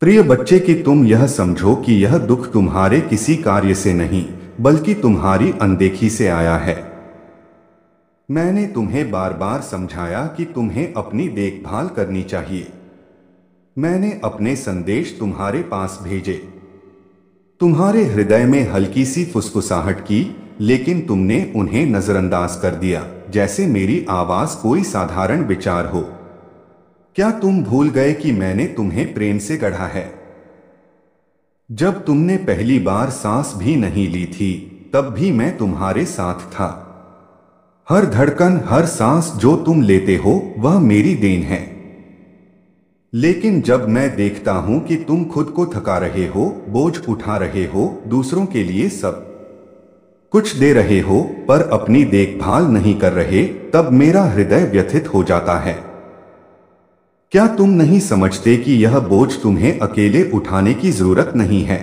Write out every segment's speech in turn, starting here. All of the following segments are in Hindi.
प्रिय बच्चे कि तुम यह समझो कि यह दुख तुम्हारे किसी कार्य से नहीं बल्कि तुम्हारी अनदेखी से आया है। मैंने तुम्हें बार बार समझाया कि तुम्हें अपनी देखभाल करनी चाहिए। मैंने अपने संदेश तुम्हारे पास भेजे, तुम्हारे हृदय में हल्की सी फुसफुसाहट की, लेकिन तुमने उन्हें नजरअंदाज कर दिया, जैसे मेरी आवाज कोई साधारण विचार हो। क्या तुम भूल गए कि मैंने तुम्हें प्रेम से गढ़ा है? जब तुमने पहली बार सांस भी नहीं ली थी, तब भी मैं तुम्हारे साथ था। हर धड़कन, हर सांस जो तुम लेते हो, वह मेरी देन है। लेकिन जब मैं देखता हूं कि तुम खुद को थका रहे हो, बोझ उठा रहे हो, दूसरों के लिए सब कुछ दे रहे हो, पर अपनी देखभाल नहीं कर रहे, तब मेरा हृदय व्यथित हो जाता है। क्या तुम नहीं समझते कि यह बोझ तुम्हें अकेले उठाने की जरूरत नहीं है?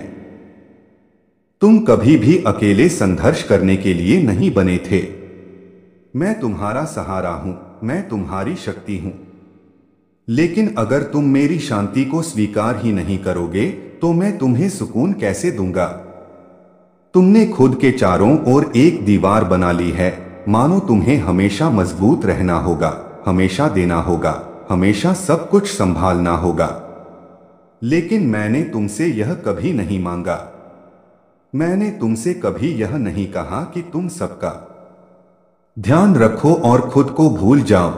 तुम कभी भी अकेले संघर्ष करने के लिए नहीं बने थे। मैं तुम्हारा सहारा हूं, मैं तुम्हारी शक्ति हूं। लेकिन अगर तुम मेरी शांति को स्वीकार ही नहीं करोगे, तो मैं तुम्हें सुकून कैसे दूंगा? तुमने खुद के चारों ओर एक दीवार बना ली है, मानो तुम्हें हमेशा मजबूत रहना होगा, हमेशा देना होगा, हमेशा सब कुछ संभालना होगा। लेकिन मैंने तुमसे यह कभी नहीं मांगा। मैंने तुमसे कभी यह नहीं कहा कि तुम सबका ध्यान रखो और खुद को भूल जाओ।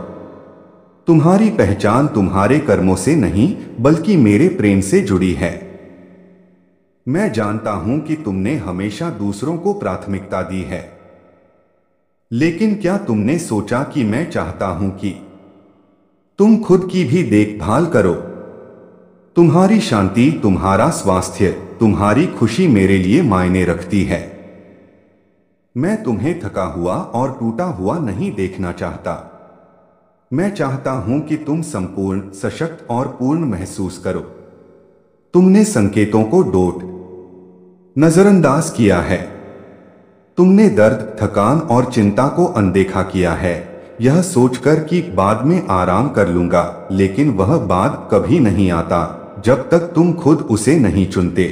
तुम्हारी पहचान तुम्हारे कर्मों से नहीं, बल्कि मेरे प्रेम से जुड़ी है। मैं जानता हूं कि तुमने हमेशा दूसरों को प्राथमिकता दी है, लेकिन क्या तुमने सोचा कि मैं चाहता हूं कि तुम खुद की भी देखभाल करो? तुम्हारी शांति, तुम्हारा स्वास्थ्य, तुम्हारी खुशी मेरे लिए मायने रखती है। मैं तुम्हें थका हुआ और टूटा हुआ नहीं देखना चाहता। मैं चाहता हूं कि तुम संपूर्ण, सशक्त और पूर्ण महसूस करो। तुमने संकेतों को डोट नजरअंदाज किया है। तुमने दर्द, थकान और चिंता को अनदेखा किया है, यह सोचकर कि बाद में आराम कर लूंगा, लेकिन वह बाद कभी नहीं आता जब तक तुम खुद उसे नहीं चुनते।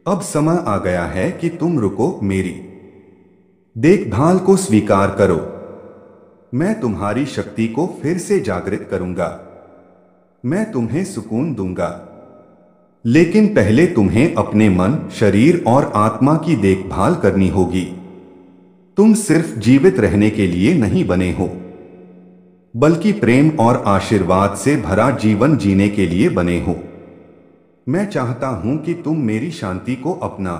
अब समय आ गया है कि तुम रुको, मेरी देखभाल को स्वीकार करो। मैं तुम्हारी शक्ति को फिर से जागृत करूंगा। मैं तुम्हें सुकून दूंगा, लेकिन पहले तुम्हें अपने मन, शरीर और आत्मा की देखभाल करनी होगी। तुम सिर्फ जीवित रहने के लिए नहीं बने हो, बल्कि प्रेम और आशीर्वाद से भरा जीवन जीने के लिए बने हो। मैं चाहता हूं कि तुम मेरी शांति को अपना।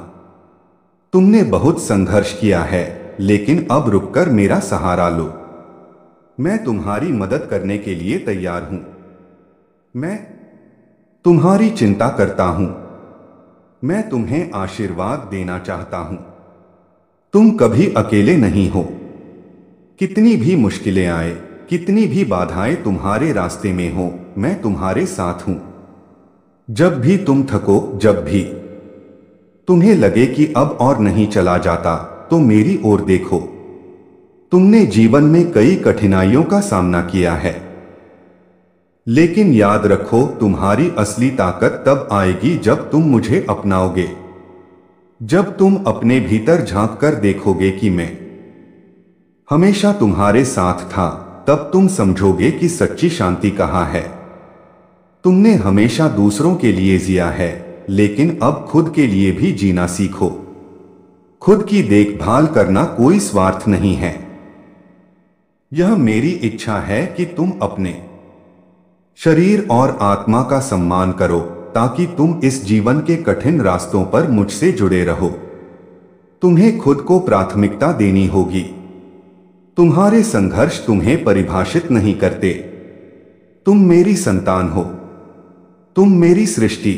तुमने बहुत संघर्ष किया है, लेकिन अब रुककर मेरा सहारा लो। मैं तुम्हारी मदद करने के लिए तैयार हूं। मैं तुम्हारी चिंता करता हूं। मैं तुम्हें आशीर्वाद देना चाहता हूं। तुम कभी अकेले नहीं हो। कितनी भी मुश्किलें आए, कितनी भी बाधाएं तुम्हारे रास्ते में हो, मैं तुम्हारे साथ हूं। जब भी तुम थको, जब भी तुम्हें लगे कि अब और नहीं चला जाता, तो मेरी ओर देखो। तुमने जीवन में कई कठिनाइयों का सामना किया है, लेकिन याद रखो, तुम्हारी असली ताकत तब आएगी जब तुम मुझे अपनाओगे। जब तुम अपने भीतर झांक कर देखोगे कि मैं हमेशा तुम्हारे साथ था, तब तुम समझोगे कि सच्ची शांति कहाँ है। तुमने हमेशा दूसरों के लिए जिया है, लेकिन अब खुद के लिए भी जीना सीखो। खुद की देखभाल करना कोई स्वार्थ नहीं है। यह मेरी इच्छा है कि तुम अपने शरीर और आत्मा का सम्मान करो, ताकि तुम इस जीवन के कठिन रास्तों पर मुझसे जुड़े रहो। तुम्हें खुद को प्राथमिकता देनी होगी। तुम्हारे संघर्ष तुम्हें परिभाषित नहीं करते। तुम मेरी संतान हो। तुम मेरी सृष्टि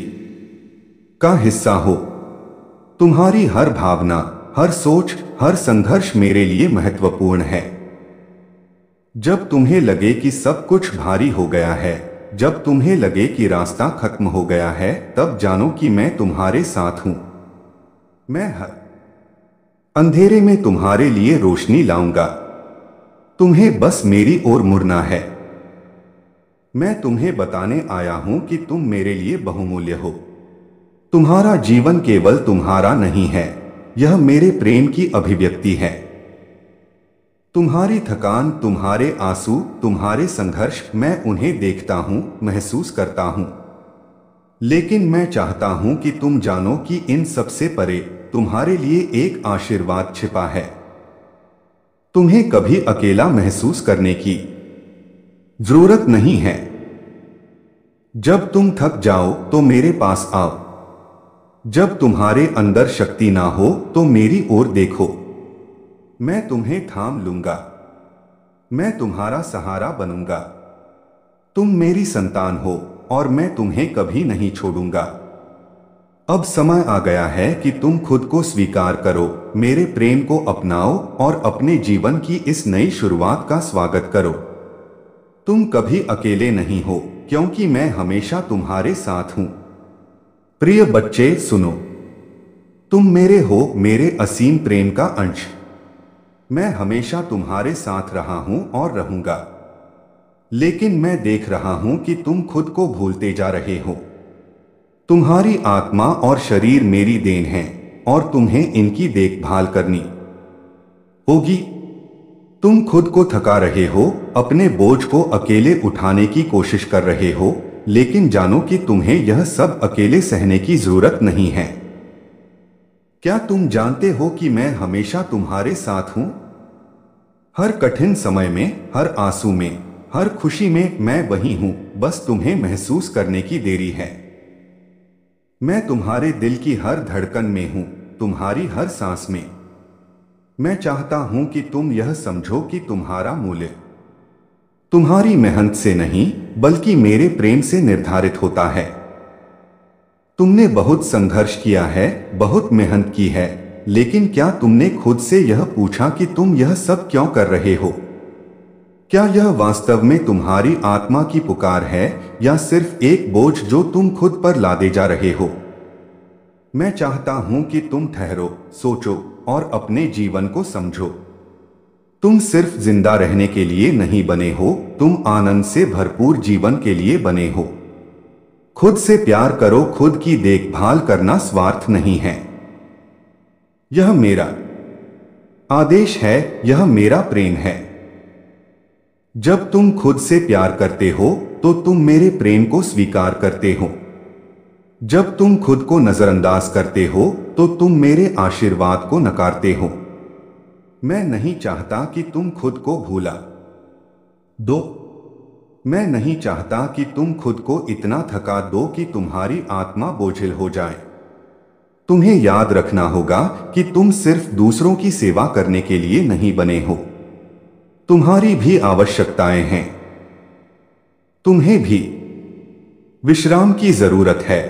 का हिस्सा हो। तुम्हारी हर भावना, हर सोच, हर संघर्ष मेरे लिए महत्वपूर्ण है। जब तुम्हें लगे कि सब कुछ भारी हो गया है, जब तुम्हें लगे कि रास्ता खत्म हो गया है, तब जानो कि मैं तुम्हारे साथ हूं। मैं हर अंधेरे में तुम्हारे लिए रोशनी लाऊंगा। तुम्हें बस मेरी ओर मुड़ना है। मैं तुम्हें बताने आया हूं कि तुम मेरे लिए बहुमूल्य हो। तुम्हारा जीवन केवल तुम्हारा नहीं है, यह मेरे प्रेम की अभिव्यक्ति है। तुम्हारी थकान, तुम्हारे आंसू, तुम्हारे संघर्ष, मैं उन्हें देखता हूं, महसूस करता हूं। लेकिन मैं चाहता हूं कि तुम जानो कि इन सबसे परे तुम्हारे लिए एक आशीर्वाद छिपा है। तुम्हें कभी अकेला महसूस करने की जरूरत नहीं है। जब तुम थक जाओ तो मेरे पास आओ। जब तुम्हारे अंदर शक्ति ना हो तो मेरी ओर देखो। मैं तुम्हें थाम लूंगा। मैं तुम्हारा सहारा बनूंगा। तुम मेरी संतान हो और मैं तुम्हें कभी नहीं छोड़ूंगा। अब समय आ गया है कि तुम खुद को स्वीकार करो, मेरे प्रेम को अपनाओ और अपने जीवन की इस नई शुरुआत का स्वागत करो। तुम कभी अकेले नहीं हो, क्योंकि मैं हमेशा तुम्हारे साथ हूं। प्रिय बच्चे सुनो, तुम मेरे हो, मेरे असीम प्रेम का अंश। मैं हमेशा तुम्हारे साथ रहा हूं और रहूंगा। लेकिन मैं देख रहा हूं कि तुम खुद को भूलते जा रहे हो। तुम्हारी आत्मा और शरीर मेरी देन है और तुम्हें इनकी देखभाल करनी होगी। तुम खुद को थका रहे हो, अपने बोझ को अकेले उठाने की कोशिश कर रहे हो, लेकिन जानो कि तुम्हें यह सब अकेले सहने की जरूरत नहीं है। क्या तुम जानते हो कि मैं हमेशा तुम्हारे साथ हूं? हर कठिन समय में, हर आंसू में, हर खुशी में मैं वही हूं, बस तुम्हें महसूस करने की देरी है। मैं तुम्हारे दिल की हर धड़कन में हूं, तुम्हारी हर सांस में। मैं चाहता हूं कि तुम यह समझो कि तुम्हारा मूल्य तुम्हारी मेहनत से नहीं, बल्कि मेरे प्रेम से निर्धारित होता है। तुमने बहुत संघर्ष किया है, बहुत मेहनत की है, लेकिन क्या तुमने खुद से यह पूछा कि तुम यह सब क्यों कर रहे हो? क्या यह वास्तव में तुम्हारी आत्मा की पुकार है या सिर्फ एक बोझ जो तुम खुद पर लादे जा रहे हो? मैं चाहता हूं कि तुम ठहरो, सोचो और अपने जीवन को समझो। तुम सिर्फ जिंदा रहने के लिए नहीं बने हो, तुम आनंद से भरपूर जीवन के लिए बने हो। खुद से प्यार करो, खुद की देखभाल करना स्वार्थ नहीं है। यह मेरा आदेश है, यह मेरा प्रेम है। जब तुम खुद से प्यार करते हो तो तुम मेरे प्रेम को स्वीकार करते हो। जब तुम खुद को नजरअंदाज करते हो तो तुम मेरे आशीर्वाद को नकारते हो। मैं नहीं चाहता कि तुम खुद को भूला दो। मैं नहीं चाहता कि तुम खुद को इतना थका दो कि तुम्हारी आत्मा बोझिल हो जाए। तुम्हें याद रखना होगा कि तुम सिर्फ दूसरों की सेवा करने के लिए नहीं बने हो। तुम्हारी भी आवश्यकताएं हैं। तुम्हें भी विश्राम की जरूरत है।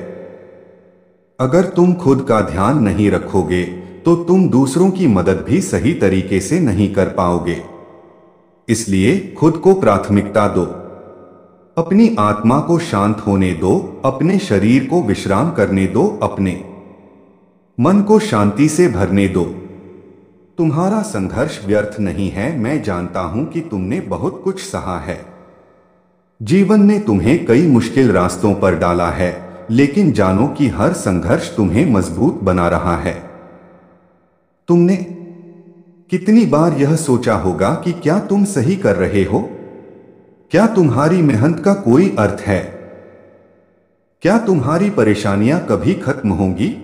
अगर तुम खुद का ध्यान नहीं रखोगे तो तुम दूसरों की मदद भी सही तरीके से नहीं कर पाओगे। इसलिए खुद को प्राथमिकता दो। अपनी आत्मा को शांत होने दो, अपने शरीर को विश्राम करने दो, अपने मन को शांति से भरने दो। तुम्हारा संघर्ष व्यर्थ नहीं है। मैं जानता हूं कि तुमने बहुत कुछ सहा है। जीवन ने तुम्हें कई मुश्किल रास्तों पर डाला है, लेकिन जानो कि हर संघर्ष तुम्हें मजबूत बना रहा है। तुमने कितनी बार यह सोचा होगा कि क्या तुम सही कर रहे हो? क्या तुम्हारी मेहनत का कोई अर्थ है? क्या तुम्हारी परेशानियां कभी खत्म होंगी?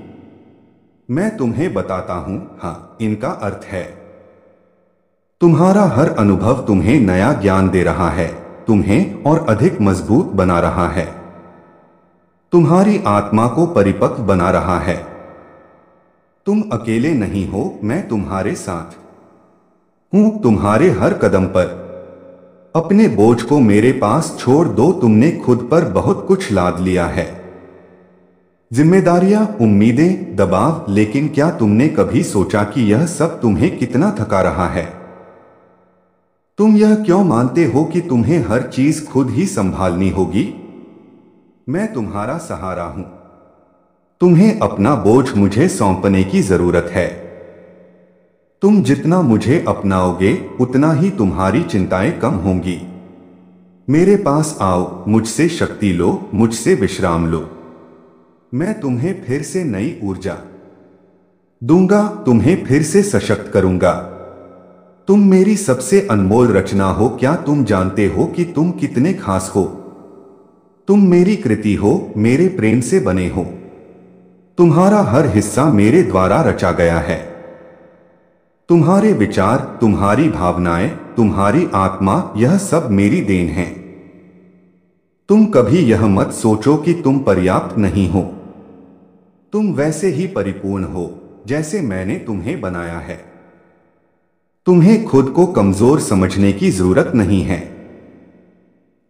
मैं तुम्हें बताता हूं, हाँ, इनका अर्थ है। तुम्हारा हर अनुभव तुम्हें नया ज्ञान दे रहा है, तुम्हें और अधिक मजबूत बना रहा है, तुम्हारी आत्मा को परिपक्व बना रहा है। तुम अकेले नहीं हो, मैं तुम्हारे साथ हूं, तुम्हारे हर कदम पर। अपने बोझ को मेरे पास छोड़ दो। तुमने खुद पर बहुत कुछ लाद लिया है, जिम्मेदारियां, उम्मीदें, दबाव, लेकिन क्या तुमने कभी सोचा कि यह सब तुम्हें कितना थका रहा है? तुम यह क्यों मानते हो कि तुम्हें हर चीज खुद ही संभालनी होगी? मैं तुम्हारा सहारा हूं। तुम्हें अपना बोझ मुझे सौंपने की जरूरत है। तुम जितना मुझे अपनाओगे उतना ही तुम्हारी चिंताएं कम होंगी। मेरे पास आओ, मुझसे शक्ति लो, मुझसे विश्राम लो। मैं तुम्हें फिर से नई ऊर्जा दूंगा, तुम्हें फिर से सशक्त करूंगा। तुम मेरी सबसे अनमोल रचना हो। क्या तुम जानते हो कि तुम कितने खास हो? तुम मेरी कृति हो, मेरे प्रेम से बने हो। तुम्हारा हर हिस्सा मेरे द्वारा रचा गया है। तुम्हारे विचार, तुम्हारी भावनाएं, तुम्हारी आत्मा, यह सब मेरी देन है। तुम कभी यह मत सोचो कि तुम पर्याप्त नहीं हो। तुम वैसे ही परिपूर्ण हो जैसे मैंने तुम्हें बनाया है। तुम्हें खुद को कमजोर समझने की जरूरत नहीं है।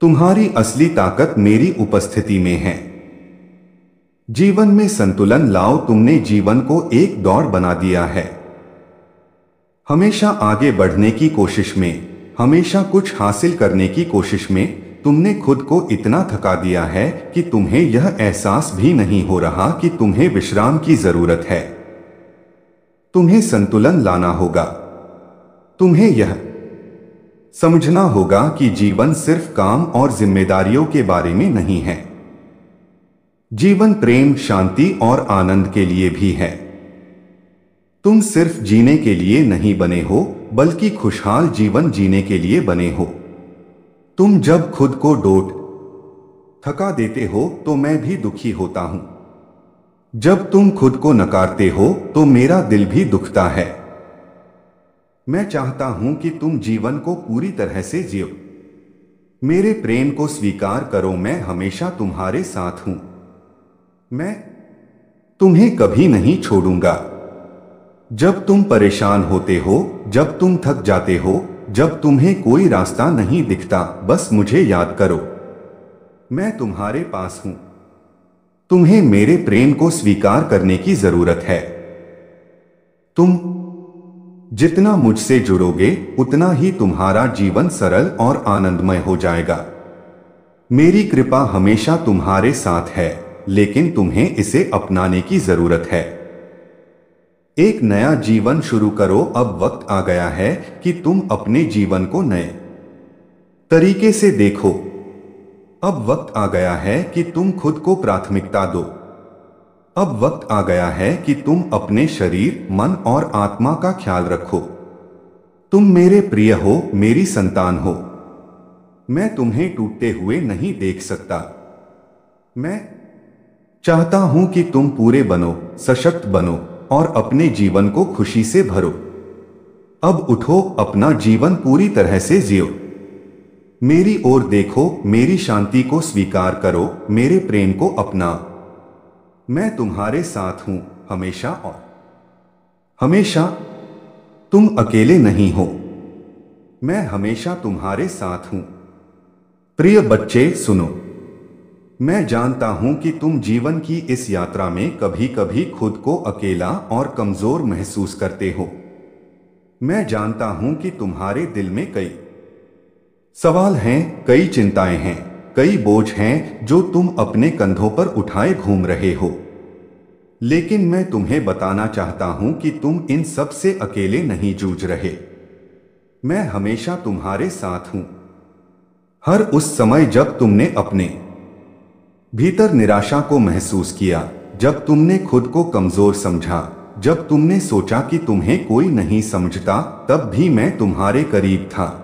तुम्हारी असली ताकत मेरी उपस्थिति में है। जीवन में संतुलन लाओ। तुमने जीवन को एक दौड़ बना दिया है, हमेशा आगे बढ़ने की कोशिश में, हमेशा कुछ हासिल करने की कोशिश में। तुमने खुद को इतना थका दिया है कि तुम्हें यह एहसास भी नहीं हो रहा कि तुम्हें विश्राम की जरूरत है। तुम्हें संतुलन लाना होगा। तुम्हें यह समझना होगा कि जीवन सिर्फ काम और जिम्मेदारियों के बारे में नहीं है। जीवन प्रेम, शांति और आनंद के लिए भी है। तुम सिर्फ जीने के लिए नहीं बने हो, बल्कि खुशहाल जीवन जीने के लिए बने हो। तुम जब खुद को थका देते हो तो मैं भी दुखी होता हूं। जब तुम खुद को नकारते हो तो मेरा दिल भी दुखता है। मैं चाहता हूं कि तुम जीवन को पूरी तरह से जियो। मेरे प्रेम को स्वीकार करो। मैं हमेशा तुम्हारे साथ हूं। मैं तुम्हें कभी नहीं छोड़ूंगा। जब तुम परेशान होते हो, जब तुम थक जाते हो, जब तुम्हें कोई रास्ता नहीं दिखता, बस मुझे याद करो, मैं तुम्हारे पास हूं। तुम्हें मेरे प्रेम को स्वीकार करने की जरूरत है। तुम जितना मुझसे जुड़ोगे, उतना ही तुम्हारा जीवन सरल और आनंदमय हो जाएगा। मेरी कृपा हमेशा तुम्हारे साथ है, लेकिन तुम्हें इसे अपनाने की जरूरत है। एक नया जीवन शुरू करो। अब वक्त आ गया है कि तुम अपने जीवन को नए तरीके से देखो। अब वक्त आ गया है कि तुम खुद को प्राथमिकता दो। अब वक्त आ गया है कि तुम अपने शरीर, मन और आत्मा का ख्याल रखो। तुम मेरे प्रिय हो, मेरी संतान हो। मैं तुम्हें टूटते हुए नहीं देख सकता। मैं चाहता हूं कि तुम पूरे बनो, सशक्त बनो और अपने जीवन को खुशी से भरो। अब उठो, अपना जीवन पूरी तरह से जियो। मेरी ओर देखो, मेरी शांति को स्वीकार करो, मेरे प्रेम को अपना। मैं तुम्हारे साथ हूं, हमेशा और हमेशा। तुम अकेले नहीं हो। मैं हमेशा तुम्हारे साथ हूं। प्रिय बच्चे, सुनो। मैं जानता हूं कि तुम जीवन की इस यात्रा में कभी कभी खुद को अकेला और कमजोर महसूस करते हो। मैं जानता हूं कि तुम्हारे दिल में कई सवाल हैं, कई चिंताएं हैं, कई बोझ हैं जो तुम अपने कंधों पर उठाए घूम रहे हो। लेकिन मैं तुम्हें बताना चाहता हूं कि तुम इन सब से अकेले नहीं जूझ रहे। मैं हमेशा तुम्हारे साथ हूं। हर उस समय जब तुमने अपने भीतर निराशा को महसूस किया, जब तुमने खुद को कमजोर समझा, जब तुमने सोचा कि तुम्हें कोई नहीं समझता, तब भी मैं तुम्हारे करीब था।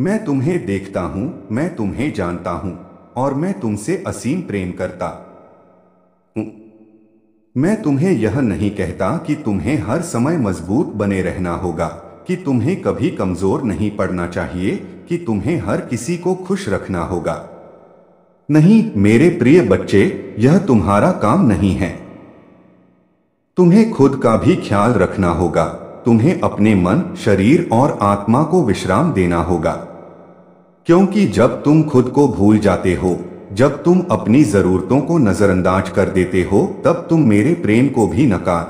मैं तुम्हें देखता हूं, मैं तुम्हें जानता हूं और मैं तुमसे असीम प्रेम करता हूं। मैं तुम्हें यह नहीं कहता कि तुम्हें हर समय मजबूत बने रहना होगा, कि तुम्हें कभी कमजोर नहीं पड़ना चाहिए, कि तुम्हें हर किसी को खुश रखना होगा। नहीं मेरे प्रिय बच्चे, यह तुम्हारा काम नहीं है। तुम्हें खुद का भी ख्याल रखना होगा। तुम्हें अपने मन, शरीर और आत्मा को विश्राम देना होगा। क्योंकि जब तुम खुद को भूल जाते हो, जब तुम अपनी जरूरतों को नजरअंदाज कर देते हो, तब तुम मेरे प्रेम को भी नकार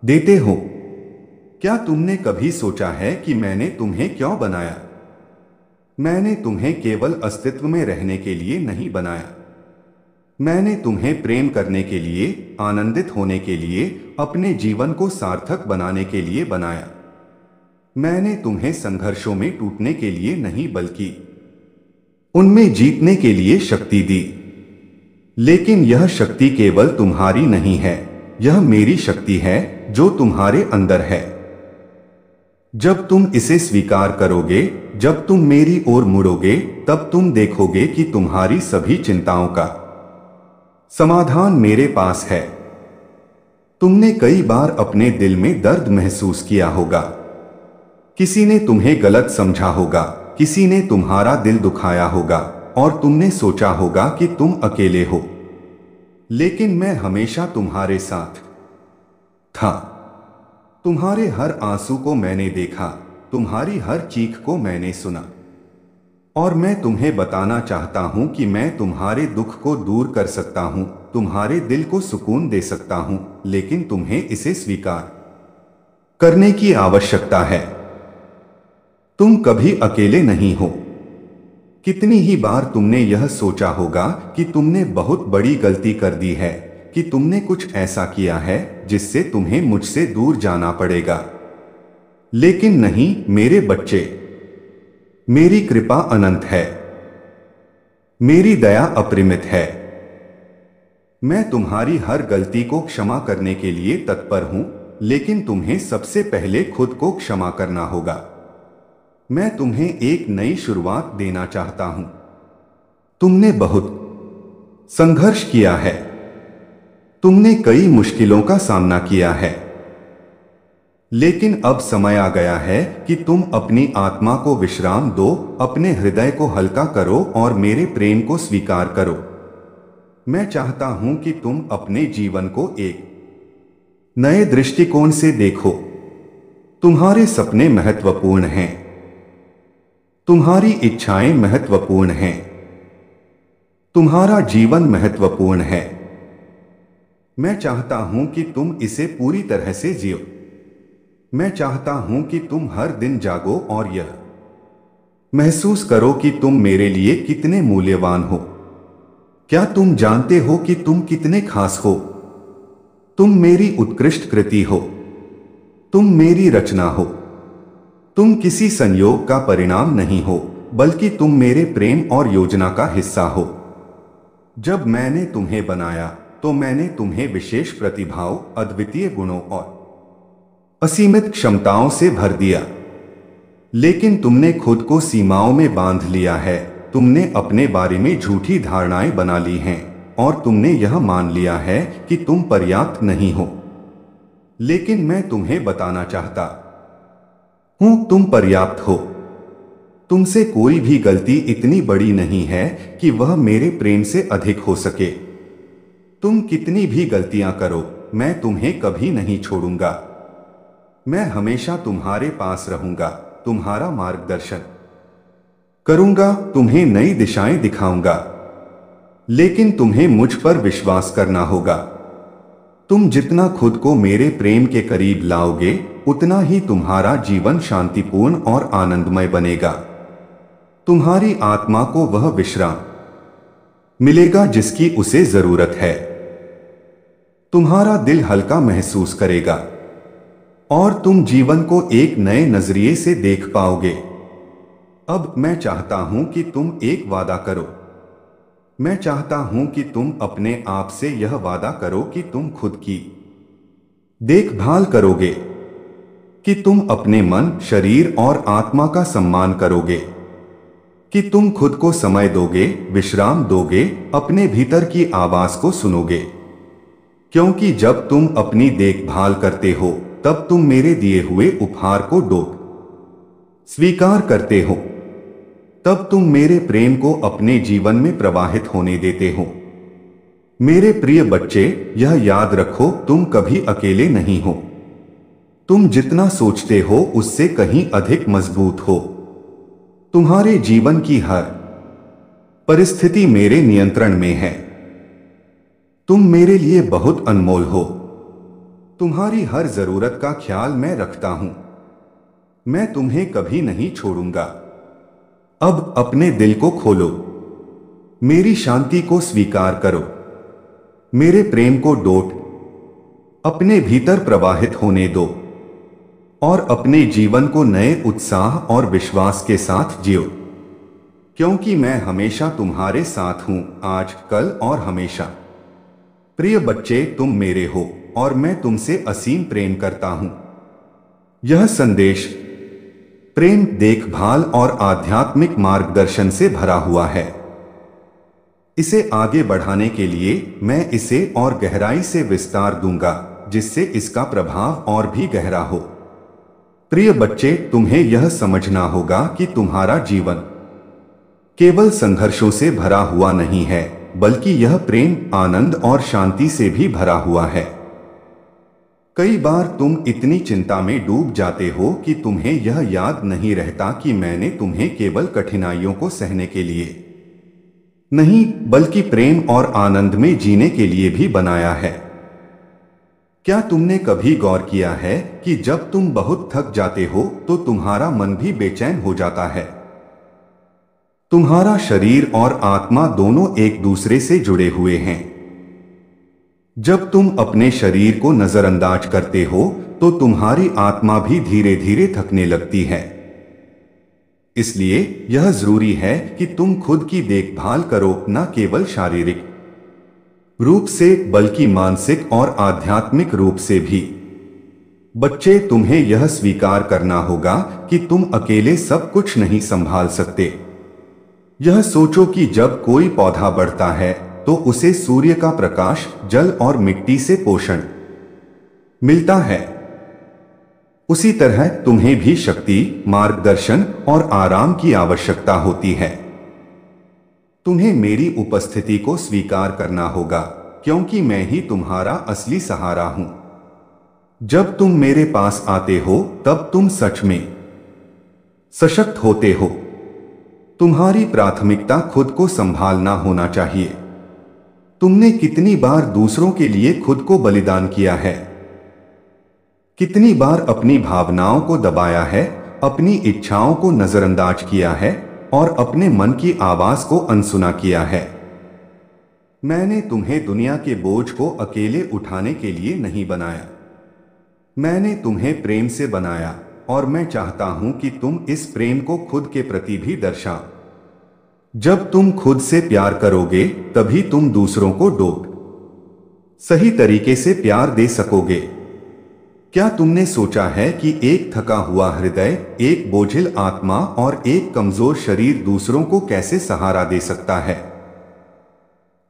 देते हो। क्या तुमने कभी सोचा है कि मैंने तुम्हें क्यों बनाया? मैंने तुम्हें केवल अस्तित्व में रहने के लिए नहीं बनाया। मैंने तुम्हें प्रेम करने के लिए, आनंदित होने के लिए, अपने जीवन को सार्थक बनाने के लिए बनाया। मैंने तुम्हें संघर्षों में टूटने के लिए नहीं, बल्कि उनमें जीतने के लिए शक्ति दी। लेकिन यह शक्ति केवल तुम्हारी नहीं है, यह मेरी शक्ति है जो तुम्हारे अंदर है। जब तुम इसे स्वीकार करोगे, जब तुम मेरी ओर मुड़ोगे, तब तुम देखोगे कि तुम्हारी सभी चिंताओं का समाधान मेरे पास है। तुमने कई बार अपने दिल में दर्द महसूस किया होगा। किसी ने तुम्हें गलत समझा होगा, किसी ने तुम्हारा दिल दुखाया होगा और तुमने सोचा होगा कि तुम अकेले हो। लेकिन मैं हमेशा तुम्हारे साथ था। तुम्हारे हर आंसू को मैंने देखा, तुम्हारी हर चीख को मैंने सुना। और मैं तुम्हें बताना चाहता हूं कि मैं तुम्हारे दुख को दूर कर सकता हूं, तुम्हारे दिल को सुकून दे सकता हूं, लेकिन तुम्हें इसे स्वीकार करने की आवश्यकता है। तुम कभी अकेले नहीं हो। कितनी ही बार तुमने यह सोचा होगा कि तुमने बहुत बड़ी गलती कर दी है, कि तुमने कुछ ऐसा किया है जिससे तुम्हें मुझसे दूर जाना पड़ेगा। लेकिन नहीं मेरे बच्चे, मेरी कृपा अनंत है, मेरी दया अपरिमित है। मैं तुम्हारी हर गलती को क्षमा करने के लिए तत्पर हूं, लेकिन तुम्हें सबसे पहले खुद को क्षमा करना होगा। मैं तुम्हें एक नई शुरुआत देना चाहता हूं। तुमने बहुत संघर्ष किया है, तुमने कई मुश्किलों का सामना किया है, लेकिन अब समय आ गया है कि तुम अपनी आत्मा को विश्राम दो, अपने हृदय को हल्का करो और मेरे प्रेम को स्वीकार करो। मैं चाहता हूं कि तुम अपने जीवन को एक नए दृष्टिकोण से देखो। तुम्हारे सपने महत्वपूर्ण हैं, तुम्हारी इच्छाएं महत्वपूर्ण हैं, तुम्हारा जीवन महत्वपूर्ण है। मैं चाहता हूं कि तुम इसे पूरी तरह से जियो। मैं चाहता हूं कि तुम हर दिन जागो और यह महसूस करो कि तुम मेरे लिए कितने मूल्यवान हो। क्या तुम जानते हो कि तुम कितने खास हो? तुम मेरी उत्कृष्ट कृति हो, तुम मेरी रचना हो। तुम किसी संयोग का परिणाम नहीं हो, बल्कि तुम मेरे प्रेम और योजना का हिस्सा हो। जब मैंने तुम्हें बनाया तो मैंने तुम्हें विशेष प्रतिभाओं, अद्वितीय गुणों और असीमित क्षमताओं से भर दिया। लेकिन तुमने खुद को सीमाओं में बांध लिया है। तुमने अपने बारे में झूठी धारणाएं बना ली हैं और तुमने यह मान लिया है कि तुम पर्याप्त नहीं हो। लेकिन मैं तुम्हें बताना चाहता हूं, तुम पर्याप्त हो। तुमसे कोई भी गलती इतनी बड़ी नहीं है कि वह मेरे प्रेम से अधिक हो सके। तुम कितनी भी गलतियां करो, मैं तुम्हें कभी नहीं छोड़ूंगा। मैं हमेशा तुम्हारे पास रहूंगा, तुम्हारा मार्गदर्शन करूंगा, तुम्हें नई दिशाएं दिखाऊंगा। लेकिन तुम्हें मुझ पर विश्वास करना होगा। तुम जितना खुद को मेरे प्रेम के करीब लाओगे, उतना ही तुम्हारा जीवन शांतिपूर्ण और आनंदमय बनेगा। तुम्हारी आत्मा को वह विश्राम मिलेगा जिसकी उसे जरूरत है। तुम्हारा दिल हल्का महसूस करेगा और तुम जीवन को एक नए नजरिए से देख पाओगे। अब मैं चाहता हूं कि तुम एक वादा करो। मैं चाहता हूं कि तुम अपने आप से यह वादा करो कि तुम खुद की देखभाल करोगे, कि तुम अपने मन, शरीर और आत्मा का सम्मान करोगे, कि तुम खुद को समय दोगे, विश्राम दोगे, अपने भीतर की आवाज को सुनोगे। क्योंकि जब तुम अपनी देखभाल करते हो, तब तुम मेरे दिए हुए उपहार को स्वीकार करते हो। तब तुम मेरे प्रेम को अपने जीवन में प्रवाहित होने देते हो। मेरे प्रिय बच्चे, यह याद रखो, तुम कभी अकेले नहीं हो। तुम जितना सोचते हो उससे कहीं अधिक मजबूत हो। तुम्हारे जीवन की हर परिस्थिति मेरे नियंत्रण में है। तुम मेरे लिए बहुत अनमोल हो। तुम्हारी हर जरूरत का ख्याल मैं रखता हूं। मैं तुम्हें कभी नहीं छोड़ूंगा। अब अपने दिल को खोलो, मेरी शांति को स्वीकार करो, मेरे प्रेम को अपने भीतर प्रवाहित होने दो और अपने जीवन को नए उत्साह और विश्वास के साथ जियो। क्योंकि मैं हमेशा तुम्हारे साथ हूं, आज, कल और हमेशा। प्रिय बच्चे, तुम मेरे हो और मैं तुमसे असीम प्रेम करता हूं। यह संदेश प्रेम, देखभाल और आध्यात्मिक मार्गदर्शन से भरा हुआ है। इसे आगे बढ़ाने के लिए मैं इसे और गहराई से विस्तार दूंगा, जिससे इसका प्रभाव और भी गहरा हो। प्रिय बच्चे, तुम्हें यह समझना होगा कि तुम्हारा जीवन केवल संघर्षों से भरा हुआ नहीं है, बल्कि यह प्रेम, आनंद और शांति से भी भरा हुआ है। कई बार तुम इतनी चिंता में डूब जाते हो कि तुम्हें यह याद नहीं रहता कि मैंने तुम्हें केवल कठिनाइयों को सहने के लिए नहीं, बल्कि प्रेम और आनंद में जीने के लिए भी बनाया है। क्या तुमने कभी गौर किया है कि जब तुम बहुत थक जाते हो तो तुम्हारा मन भी बेचैन हो जाता है? तुम्हारा शरीर और आत्मा दोनों एक दूसरे से जुड़े हुए हैं। जब तुम अपने शरीर को नजरअंदाज करते हो तो तुम्हारी आत्मा भी धीरे धीरे थकने लगती है। इसलिए यह जरूरी है कि तुम खुद की देखभाल करो, न केवल शारीरिक रूप से बल्कि मानसिक और आध्यात्मिक रूप से भी। बच्चे, तुम्हें यह स्वीकार करना होगा कि तुम अकेले सब कुछ नहीं संभाल सकते। यह सोचो कि जब कोई पौधा बढ़ता है तो उसे सूर्य का प्रकाश, जल और मिट्टी से पोषण मिलता है। उसी तरह तुम्हें भी शक्ति, मार्गदर्शन और आराम की आवश्यकता होती है। तुम्हें मेरी उपस्थिति को स्वीकार करना होगा, क्योंकि मैं ही तुम्हारा असली सहारा हूं। जब तुम मेरे पास आते हो तब तुम सच में सशक्त होते हो। तुम्हारी प्राथमिकता खुद को संभालना होना चाहिए। तुमने कितनी बार दूसरों के लिए खुद को बलिदान किया है? कितनी बार अपनी भावनाओं को दबाया है, अपनी इच्छाओं को नजरअंदाज किया है और अपने मन की आवाज को अनसुना किया है? मैंने तुम्हें दुनिया के बोझ को अकेले उठाने के लिए नहीं बनाया। मैंने तुम्हें प्रेम से बनाया और मैं चाहता हूं कि तुम इस प्रेम को खुद के प्रति भी दर्शाओ। जब तुम खुद से प्यार करोगे तभी तुम दूसरों को सही तरीके से प्यार दे सकोगे। क्या तुमने सोचा है कि एक थका हुआ हृदय, एक बोझिल आत्मा और एक कमजोर शरीर दूसरों को कैसे सहारा दे सकता है?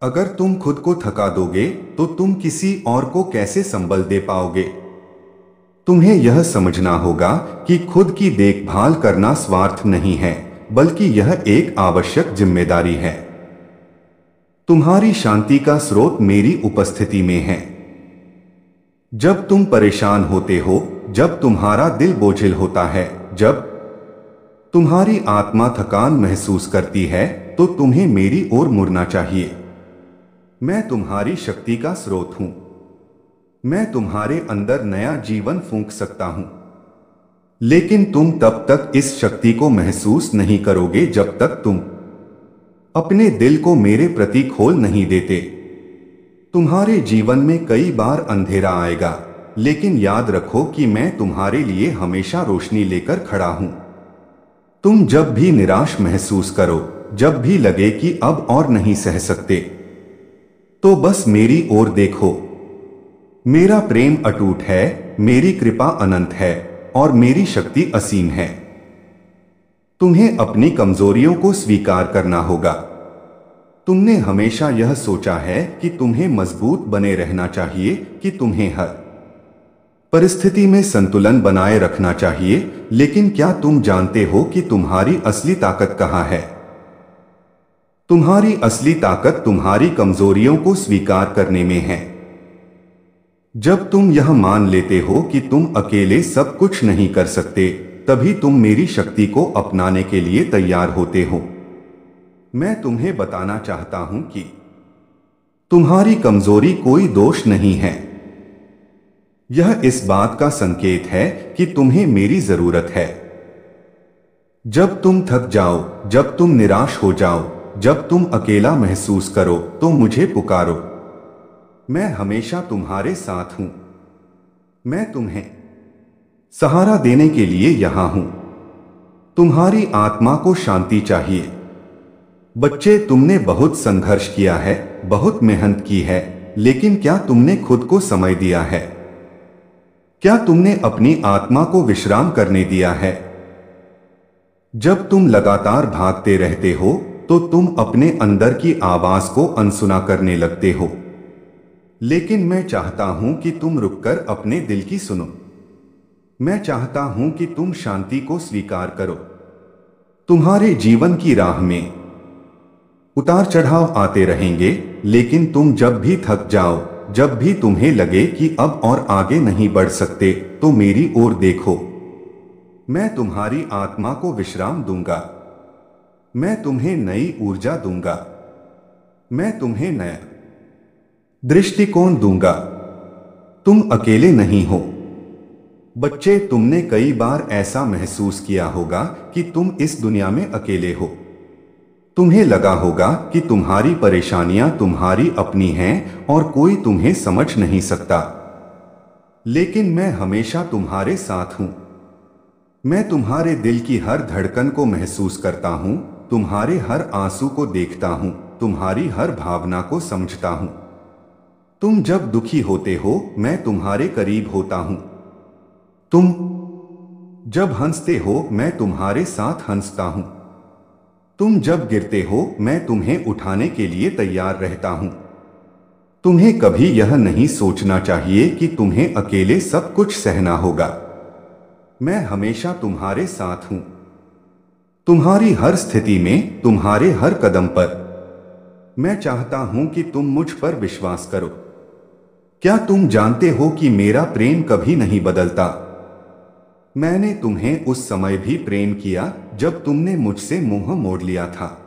अगर तुम खुद को थका दोगे तो तुम किसी और को कैसे संबल दे पाओगे? तुम्हें यह समझना होगा कि खुद की देखभाल करना स्वार्थ नहीं है, बल्कि यह एक आवश्यक जिम्मेदारी है। तुम्हारी शांति का स्रोत मेरी उपस्थिति में है। जब तुम परेशान होते हो, जब तुम्हारा दिल बोझिल होता है, जब तुम्हारी आत्मा थकान महसूस करती है, तो तुम्हें मेरी ओर मुड़ना चाहिए। मैं तुम्हारी शक्ति का स्रोत हूं। मैं तुम्हारे अंदर नया जीवन फूंक सकता हूं। लेकिन तुम तब तक इस शक्ति को महसूस नहीं करोगे जब तक तुम अपने दिल को मेरे प्रति खोल नहीं देते। तुम्हारे जीवन में कई बार अंधेरा आएगा, लेकिन याद रखो कि मैं तुम्हारे लिए हमेशा रोशनी लेकर खड़ा हूं। तुम जब भी निराश महसूस करो, जब भी लगे कि अब और नहीं सह सकते, तो बस मेरी ओर देखो। मेरा प्रेम अटूट है, मेरी कृपा अनंत है और मेरी शक्ति असीम है। तुम्हें अपनी कमजोरियों को स्वीकार करना होगा। तुमने हमेशा यह सोचा है कि तुम्हें मजबूत बने रहना चाहिए, कि तुम्हें हर परिस्थिति में संतुलन बनाए रखना चाहिए, लेकिन क्या तुम जानते हो कि तुम्हारी असली ताकत कहाँ है? तुम्हारी असली ताकत तुम्हारी कमजोरियों को स्वीकार करने में है। जब तुम यह मान लेते हो कि तुम अकेले सब कुछ नहीं कर सकते, तभी तुम मेरी शक्ति को अपनाने के लिए तैयार होते हो। मैं तुम्हें बताना चाहता हूं कि तुम्हारी कमजोरी कोई दोष नहीं है। यह इस बात का संकेत है कि तुम्हें मेरी जरूरत है। जब तुम थक जाओ, जब तुम निराश हो जाओ, जब तुम अकेला महसूस करो, तो मुझे पुकारो। मैं हमेशा तुम्हारे साथ हूं। मैं तुम्हें सहारा देने के लिए यहां हूं। तुम्हारी आत्मा को शांति चाहिए, बच्चे, तुमने बहुत संघर्ष किया है, बहुत मेहनत की है, लेकिन क्या तुमने खुद को समय दिया है? क्या तुमने अपनी आत्मा को विश्राम करने दिया है? जब तुम लगातार भागते रहते हो तो तुम अपने अंदर की आवाज को अनसुना करने लगते हो। लेकिन मैं चाहता हूं कि तुम रुककर अपने दिल की सुनो। मैं चाहता हूं कि तुम शांति को स्वीकार करो। तुम्हारे जीवन की राह में उतार चढ़ाव आते रहेंगे, लेकिन तुम जब भी थक जाओ, जब भी तुम्हें लगे कि अब और आगे नहीं बढ़ सकते, तो मेरी ओर देखो। मैं तुम्हारी आत्मा को विश्राम दूंगा। मैं तुम्हें नई ऊर्जा दूंगा। मैं तुम्हें नया दृष्टिकोण दूंगा। तुम अकेले नहीं हो। बच्चे, तुमने कई बार ऐसा महसूस किया होगा कि तुम इस दुनिया में अकेले हो। तुम्हें लगा होगा कि तुम्हारी परेशानियां तुम्हारी अपनी हैं और कोई तुम्हें समझ नहीं सकता। लेकिन मैं हमेशा तुम्हारे साथ हूं। मैं तुम्हारे दिल की हर धड़कन को महसूस करता हूं, तुम्हारे हर आंसू को देखता हूं, तुम्हारी हर भावना को समझता हूं। तुम जब दुखी होते हो, मैं तुम्हारे करीब होता हूं। तुम जब हंसते हो, मैं तुम्हारे साथ हंसता हूं। तुम जब गिरते हो, मैं तुम्हें उठाने के लिए तैयार रहता हूं। तुम्हें कभी यह नहीं सोचना चाहिए कि तुम्हें अकेले सब कुछ सहना होगा। मैं हमेशा तुम्हारे साथ हूं। तुम्हारी हर स्थिति में, तुम्हारे हर कदम पर। मैं चाहता हूं कि तुम मुझ पर विश्वास करो। क्या तुम जानते हो कि मेरा प्रेम कभी नहीं बदलता? मैंने तुम्हें उस समय भी प्रेम किया जब तुमने मुझसे मुंह मोड़ लिया था।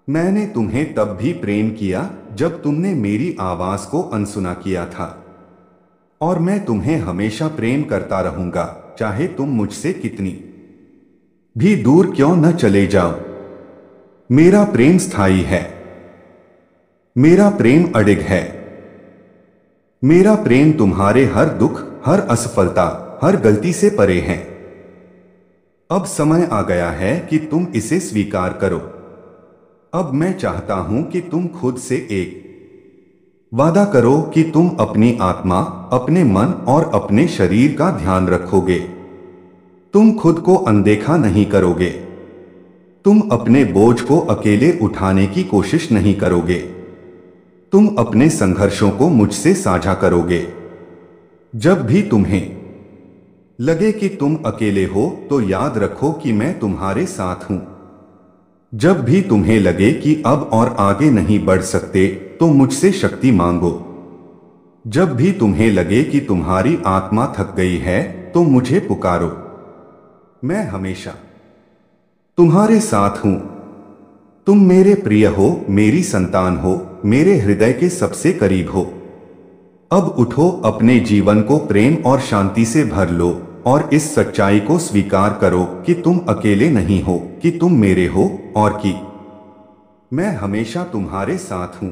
मैंने तुम्हें तब भी प्रेम किया जब तुमने मेरी आवाज को अनसुना किया था। और मैं तुम्हें हमेशा प्रेम करता रहूंगा, चाहे तुम मुझसे कितनी भी दूर क्यों न चले जाओ। मेरा प्रेम स्थायी है। मेरा प्रेम अडिग है। मेरा प्रेम तुम्हारे हर दुख, हर असफलता, हर गलती से परे है। अब समय आ गया है कि तुम इसे स्वीकार करो। अब मैं चाहता हूं कि तुम खुद से एक वादा करो कि तुम अपनी आत्मा, अपने मन और अपने शरीर का ध्यान रखोगे। तुम खुद को अनदेखा नहीं करोगे। तुम अपने बोझ को अकेले उठाने की कोशिश नहीं करोगे। तुम अपने संघर्षों को मुझसे साझा करोगे। जब भी तुम्हें लगे कि तुम अकेले हो, तो याद रखो कि मैं तुम्हारे साथ हूं। जब भी तुम्हें लगे कि अब और आगे नहीं बढ़ सकते, तो मुझसे शक्ति मांगो। जब भी तुम्हें लगे कि तुम्हारी आत्मा थक गई है, तो मुझे पुकारो। मैं हमेशा तुम्हारे साथ हूं। तुम मेरे प्रिय हो, मेरी संतान हो, मेरे हृदय के सबसे करीब हो। अब उठो, अपने जीवन को प्रेम और शांति से भर लो और इस सच्चाई को स्वीकार करो कि तुम अकेले नहीं हो, कि तुम मेरे हो और कि मैं हमेशा तुम्हारे साथ हूं।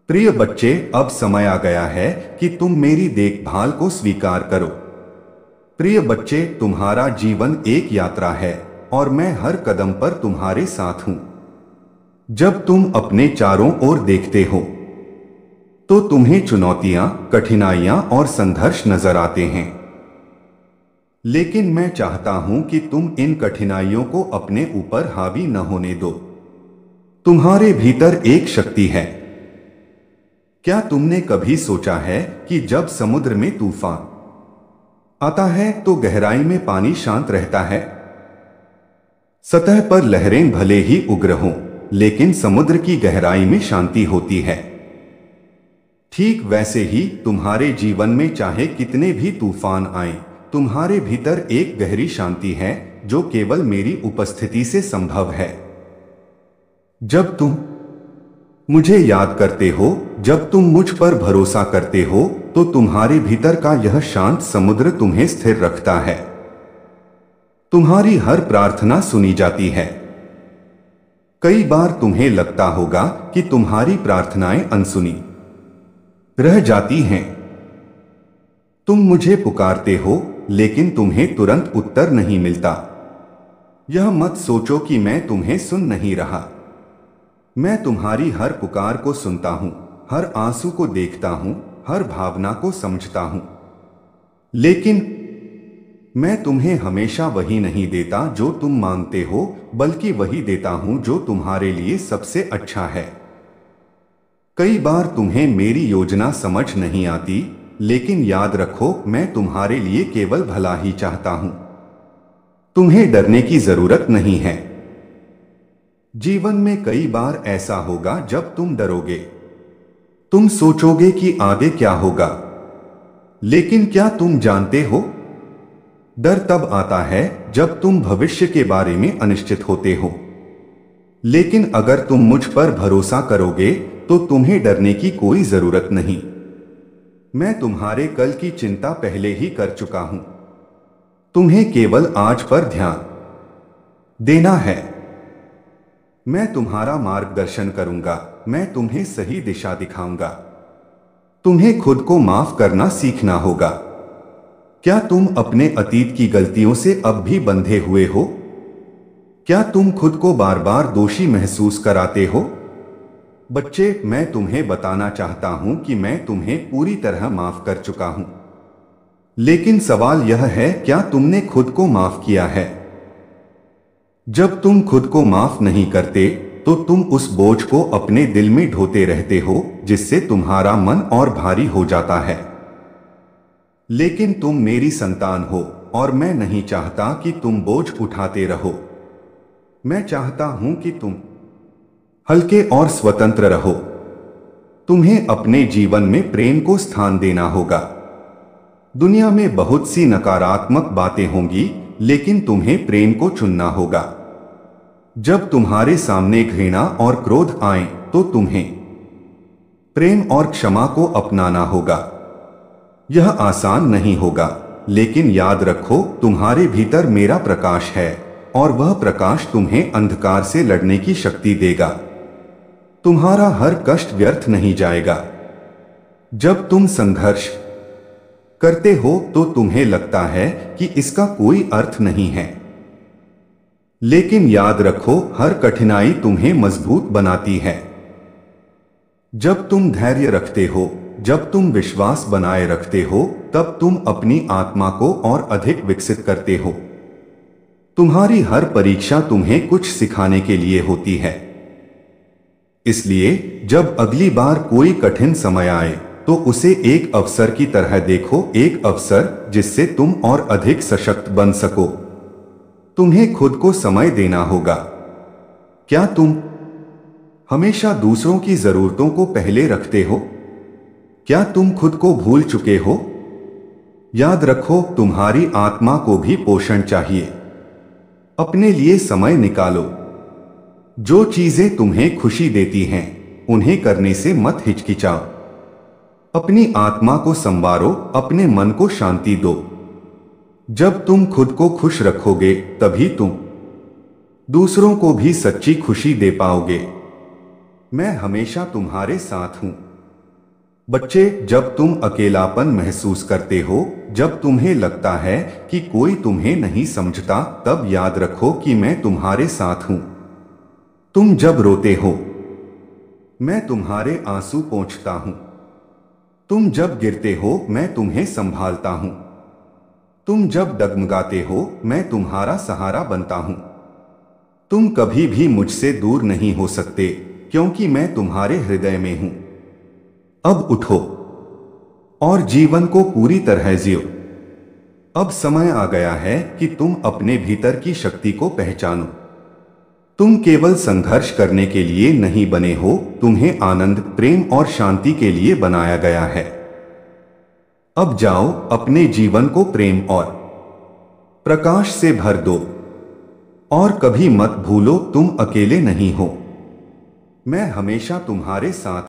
प्रिय बच्चे, अब समय आ गया है कि तुम मेरी देखभाल को स्वीकार करो। प्रिय बच्चे, तुम्हारा जीवन एक यात्रा है और मैं हर कदम पर तुम्हारे साथ हूं। जब तुम अपने चारों ओर देखते हो, तो तुम्हें चुनौतियां, कठिनाइयां और संघर्ष नजर आते हैं। लेकिन मैं चाहता हूं कि तुम इन कठिनाइयों को अपने ऊपर हावी न होने दो। तुम्हारे भीतर एक शक्ति है। क्या तुमने कभी सोचा है कि जब समुद्र में तूफान आता है तो गहराई में पानी शांत रहता है? सतह पर लहरें भले ही उग्र हों, लेकिन समुद्र की गहराई में शांति होती है। ठीक वैसे ही तुम्हारे जीवन में चाहे कितने भी तूफान आए, तुम्हारे भीतर एक गहरी शांति है जो केवल मेरी उपस्थिति से संभव है। जब तुम मुझे याद करते हो, जब तुम मुझ पर भरोसा करते हो, तो तुम्हारे भीतर का यह शांत समुद्र तुम्हें स्थिर रखता है। तुम्हारी हर प्रार्थना सुनी जाती है। कई बार तुम्हें लगता होगा कि तुम्हारी प्रार्थनाएं अनसुनी रह जाती हैं। तुम मुझे पुकारते हो, लेकिन तुम्हें तुरंत उत्तर नहीं मिलता। यह मत सोचो कि मैं तुम्हें सुन नहीं रहा। मैं तुम्हारी हर पुकार को सुनता हूं, हर आंसू को देखता हूं, हर भावना को समझता हूं। लेकिन मैं तुम्हें हमेशा वही नहीं देता जो तुम मांगते हो, बल्कि वही देता हूं जो तुम्हारे लिए सबसे अच्छा है। कई बार तुम्हें मेरी योजना समझ नहीं आती, लेकिन याद रखो मैं तुम्हारे लिए केवल भला ही चाहता हूं। तुम्हें डरने की जरूरत नहीं है। जीवन में कई बार ऐसा होगा जब तुम डरोगे। तुम सोचोगे कि आगे क्या होगा। लेकिन क्या तुम जानते हो, डर तब आता है जब तुम भविष्य के बारे में अनिश्चित होते हो। लेकिन अगर तुम मुझ पर भरोसा करोगे तो तुम्हें डरने की कोई जरूरत नहीं। मैं तुम्हारे कल की चिंता पहले ही कर चुका हूं। तुम्हें केवल आज पर ध्यान देना है। मैं तुम्हारा मार्गदर्शन करूंगा, मैं तुम्हें सही दिशा दिखाऊंगा। तुम्हें खुद को माफ करना सीखना होगा। क्या तुम अपने अतीत की गलतियों से अब भी बंधे हुए हो? क्या तुम खुद को बार बार दोषी महसूस कराते हो? बच्चे, मैं तुम्हें बताना चाहता हूं कि मैं तुम्हें पूरी तरह माफ कर चुका हूं। लेकिन सवाल यह है, क्या तुमने खुद को माफ किया है? जब तुम खुद को माफ नहीं करते तो तुम उस बोझ को अपने दिल में ढोते रहते हो, जिससे तुम्हारा मन और भारी हो जाता है। लेकिन तुम मेरी संतान हो और मैं नहीं चाहता कि तुम बोझ उठाते रहो। मैं चाहता हूं कि तुम हल्के और स्वतंत्र रहो। तुम्हें अपने जीवन में प्रेम को स्थान देना होगा। दुनिया में बहुत सी नकारात्मक बातें होंगी, लेकिन तुम्हें प्रेम को चुनना होगा। जब तुम्हारे सामने घृणा और क्रोध आए तो तुम्हें प्रेम और क्षमा को अपनाना होगा। यह आसान नहीं होगा, लेकिन याद रखो तुम्हारे भीतर मेरा प्रकाश है और वह प्रकाश तुम्हें अंधकार से लड़ने की शक्ति देगा। तुम्हारा हर कष्ट व्यर्थ नहीं जाएगा। जब तुम संघर्ष करते हो तो तुम्हें लगता है कि इसका कोई अर्थ नहीं है। लेकिन याद रखो, हर कठिनाई तुम्हें मजबूत बनाती है। जब तुम धैर्य रखते हो, जब तुम विश्वास बनाए रखते हो, तब तुम अपनी आत्मा को और अधिक विकसित करते हो। तुम्हारी हर परीक्षा तुम्हें कुछ सिखाने के लिए होती है। इसलिए जब अगली बार कोई कठिन समय आए तो उसे एक अवसर की तरह देखो, एक अवसर जिससे तुम और अधिक सशक्त बन सको। तुम्हें खुद को समय देना होगा। क्या तुम हमेशा दूसरों की जरूरतों को पहले रखते हो? क्या तुम खुद को भूल चुके हो? याद रखो, तुम्हारी आत्मा को भी पोषण चाहिए। अपने लिए समय निकालो। जो चीजें तुम्हें खुशी देती हैं, उन्हें करने से मत हिचकिचाओ। अपनी आत्मा को संवारो, अपने मन को शांति दो। जब तुम खुद को खुश रखोगे, तभी तुम दूसरों को भी सच्ची खुशी दे पाओगे। मैं हमेशा तुम्हारे साथ हूं। बच्चे, जब तुम अकेलापन महसूस करते हो, जब तुम्हें लगता है कि कोई तुम्हें नहीं समझता, तब याद रखो कि मैं तुम्हारे साथ हूं। तुम जब रोते हो, मैं तुम्हारे आंसू पोंछता हूं। तुम जब गिरते हो, मैं तुम्हें संभालता हूं। तुम जब डगमगाते हो, मैं तुम्हारा सहारा बनता हूं। तुम कभी भी मुझसे दूर नहीं हो सकते, क्योंकि मैं तुम्हारे हृदय में हूं। अब उठो और जीवन को पूरी तरह जियो। अब समय आ गया है कि तुम अपने भीतर की शक्ति को पहचानो। तुम केवल संघर्ष करने के लिए नहीं बने हो, तुम्हें आनंद, प्रेम और शांति के लिए बनाया गया है। अब जाओ, अपने जीवन को प्रेम और प्रकाश से भर दो। और कभी मत भूलो, तुम अकेले नहीं हो। मैं हमेशा तुम्हारे साथ